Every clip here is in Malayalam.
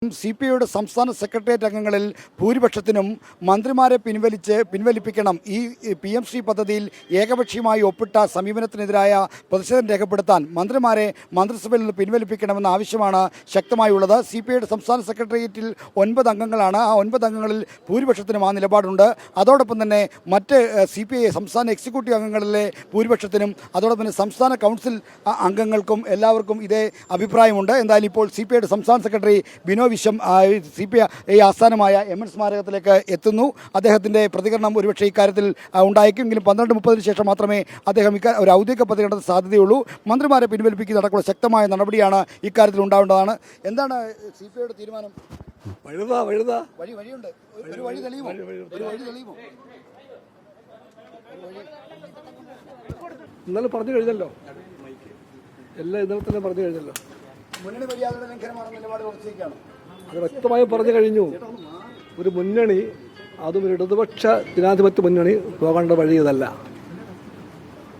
CPIയുടെ സംസ്ഥാന സെക്രട്ടേറിയറ്റ് അംഗങ്ങളിൽ ഭൂരിപക്ഷത്തിനും മന്ത്രിമാരെ പിൻവലിപ്പിക്കണം ഈ PMC പദ്ധതിയിൽ ഏകപക്ഷീയമായി ഒപ്പിട്ട സമീപനത്തിനെതിരായ പ്രതിഷേധം രേഖപ്പെടുത്താൻ മന്ത്രിമാരെ മന്ത്രിസഭയിൽ നിന്ന് പിൻവലിപ്പിക്കണമെന്ന ആവശ്യമാണ് ശക്തമായുള്ളത്. CPIയുടെ സംസ്ഥാന സെക്രട്ടേറിയറ്റിൽ 9 അംഗങ്ങളാണ്. ആ 9 അംഗങ്ങളിൽ ഭൂരിപക്ഷത്തിനും ആ നിലപാടുണ്ട്. അതോടൊപ്പം തന്നെ മറ്റ് CPI സംസ്ഥാന എക്സിക്യൂട്ടീവ് അംഗങ്ങളിലെ ഭൂരിപക്ഷത്തിനും അതോടൊപ്പം തന്നെ സംസ്ഥാന കൗൺസിൽ അംഗങ്ങൾക്കും എല്ലാവർക്കും ഇതേ അഭിപ്രായമുണ്ട്. എന്തായാലും ഇപ്പോൾ CPIയുടെ സംസ്ഥാന സെക്രട്ടറി ബിനോ വിശ്വം CPI ആസ്ഥാനമായ MN സ്മാരകത്തിലേക്ക് എത്തുന്നു. അദ്ദേഹത്തിൻ്റെ പ്രതികരണം ഒരുപക്ഷെ ഇക്കാര്യത്തിൽ ഉണ്ടായേക്കുമെങ്കിലും 12:30 ശേഷം മാത്രമേ അദ്ദേഹം ഒരു ഔദ്യോഗിക പ്രതികരണത്തിന് സാധ്യതയുള്ളൂ. മന്ത്രിമാരെ പിൻവലിപ്പിക്കുന്നതടക്കമുള്ള ശക്തമായ നടപടിയാണ് ഇക്കാര്യത്തിൽ ഉണ്ടാവേണ്ടതാണ്. എന്താണ് CPIയുടെ തീരുമാനം? വഴിയുണ്ട്. ഒരു വഴി തെളിയുമോ? ഇന്നലെ പറഞ്ഞു കഴിഞ്ഞല്ലോ, എല്ലാം ഇന്നലെ തന്നെ പറഞ്ഞു കഴിഞ്ഞല്ലോ. മുന്നണി മര്യാദയുടെ ലംഘനമാണെന്ന നിലപാട് ഉറച്ചിരിക്കുകയാണ്. അത് വ്യക്തമായി പറഞ്ഞു കഴിഞ്ഞു. ഒരു മുന്നണി, അതും ഒരു ഇടതുപക്ഷ ജനാധിപത്യ മുന്നണി പോകേണ്ട വഴി ഇതല്ല.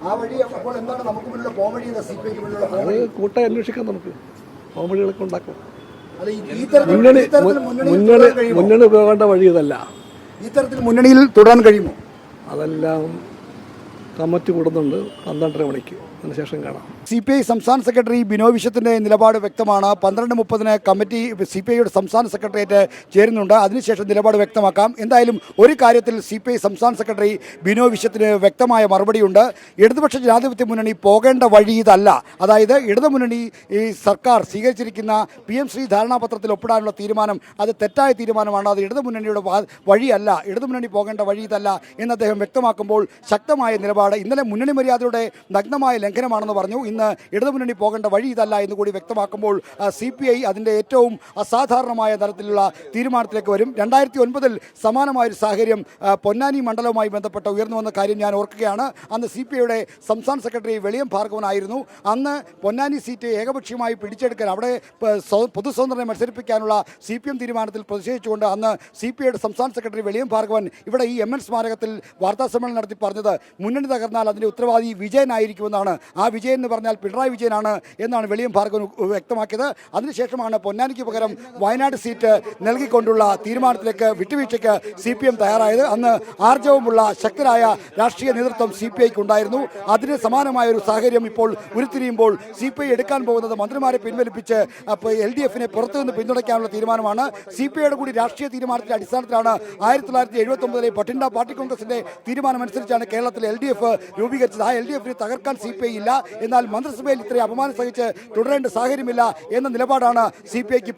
ആ വഴി അപ്പോൾ എന്താണ് നമുക്ക് മുന്നിലുള്ള പോംവഴി? അത് കൂട്ടായി അന്വേഷിക്കാം. നമുക്ക് പോംവഴികളൊക്കെ ഉണ്ടാക്കാം. മുന്നണി പോകേണ്ട വഴി ഇതല്ല. ഈ തരത്തിൽ മുന്നണിയിൽ തുടരാൻ കഴിയുമോ? അതെല്ലാം കമ്മിറ്റി കൂടുന്നുണ്ട് 12:30 മണിക്ക്. അതിനുശേഷം കാണാം. CPI സംസ്ഥാന സെക്രട്ടറി ബിനോ വിശ്വത്തിൻ്റെ നിലപാട് വ്യക്തമാണ്. 12:30 കമ്മിറ്റി CPIയുടെ സംസ്ഥാന സെക്രട്ടേറിയറ്റ് ചേരുന്നുണ്ട്. അതിനുശേഷം നിലപാട് വ്യക്തമാക്കാം. എന്തായാലും ഒരു കാര്യത്തിൽ CPI സംസ്ഥാന സെക്രട്ടറി ബിനോ വിശ്വത്തിന് വ്യക്തമായ മറുപടിയുണ്ട്. ഇടതുപക്ഷ ജനാധിപത്യ മുന്നണി പോകേണ്ട വഴി ഇതല്ല. അതായത് ഇടതുമുന്നണി ഈ സർക്കാർ സ്വീകരിച്ചിരിക്കുന്ന PMC ധാരണാപത്രത്തിൽ ഒപ്പിടാനുള്ള തീരുമാനം അത് തെറ്റായ തീരുമാനമാണ്. അത് ഇടതുമുന്നണിയുടെ വഴിയല്ല. ഇടതുമുന്നണി പോകേണ്ട വഴി ഇതല്ല എന്ന് അദ്ദേഹം വ്യക്തമാക്കുമ്പോൾ ശക്തമായ നിലപാട്. ഇന്നലെ മുന്നണി മര്യാദയുടെ നഗ്നമായ ലംഘനമാണെന്ന് പറഞ്ഞു. ഇന്ന് ഇടതുമുന്നണി പോകേണ്ട വഴി ഇതല്ല എന്ന് കൂടി വ്യക്തമാക്കുമ്പോൾ CPI അതിൻ്റെ ഏറ്റവും അസാധാരണമായ തരത്തിലുള്ള തീരുമാനത്തിലേക്ക് വരും. 2009 സമാനമായൊരു സാഹചര്യം പൊന്നാനി മണ്ഡലവുമായി ബന്ധപ്പെട്ട് ഉയർന്നു വന്ന കാര്യം ഞാൻ ഓർക്കുകയാണ്. അന്ന് CPIയുടെ സംസ്ഥാന സെക്രട്ടറി വെളിയം ഭാർഗവനായിരുന്നു. അന്ന് പൊന്നാനി സീറ്റ് ഏകപക്ഷീയമായി പിടിച്ചെടുക്കാൻ അവിടെ പൊതുസ്വതന്ത്രനെ മത്സരിപ്പിക്കാനുള്ള CPM തീരുമാനത്തിൽ പ്രതിഷേധിച്ചുകൊണ്ട് അന്ന് CPIയുടെ സംസ്ഥാന സെക്രട്ടറി വെളിയം ഭാർഗവൻ ഇവിടെ ഈ MN സ്മാരകത്തിൽ വാർത്താസമ്മേളനം നടത്തി പറഞ്ഞത് മുന്നണി തകർന്നാൽ അതിൻ്റെ ഉത്തരവാദി വിജയനായിരിക്കുമെന്നാണ്. ആ വിജയൻ എന്ന് പറഞ്ഞാൽ പിണറായി വിജയനാണ് എന്നാണ് വെളിയം ഭാർഗവൻ വ്യക്തമാക്കിയത്. അതിനുശേഷമാണ് പൊന്നാനിക്ക് പകരം വയനാട് സീറ്റ് നൽകിക്കൊണ്ടുള്ള തീരുമാനത്തിലേക്ക് വിട്ടുവീഴ്ചയ്ക്ക് CPM തയ്യാറായത്. അന്ന് ആർജവമുള്ള ശക്തരായ രാഷ്ട്രീയ നേതൃത്വം CPIക്ക് ഉണ്ടായിരുന്നു. അതിന് സമാനമായ ഒരു സാഹചര്യം ഇപ്പോൾ ഉരുത്തിരിയുമ്പോൾ CPI എടുക്കാൻ പോകുന്നത് മന്ത്രിമാരെ പിൻവലിപ്പിച്ച് LDFനെ പുറത്തുനിന്ന് പിന്തുണയ്ക്കാനുള്ള തീരുമാനമാണ്. CPIയുടെ കൂടി രാഷ്ട്രീയ തീരുമാനത്തിന്റെ അടിസ്ഥാനത്തിലാണ് 1979 ബഠിണ്ഡ പാർട്ടി കോൺഗ്രസിന്റെ തീരുമാനമനുസരിച്ചാണ് കേരളത്തിൽ LDF രൂപീകരിച്ചത്. ആ LDFനെ തകർക്കാൻ CPI ഇല്ല. എന്നാൽ മന്ത്രിസഭയിൽ ഇത്രയും അപമാനം സഹിച്ച് തുടരേണ്ട സാഹചര്യമില്ല എന്ന നിലപാടാണ് CPIക്ക്.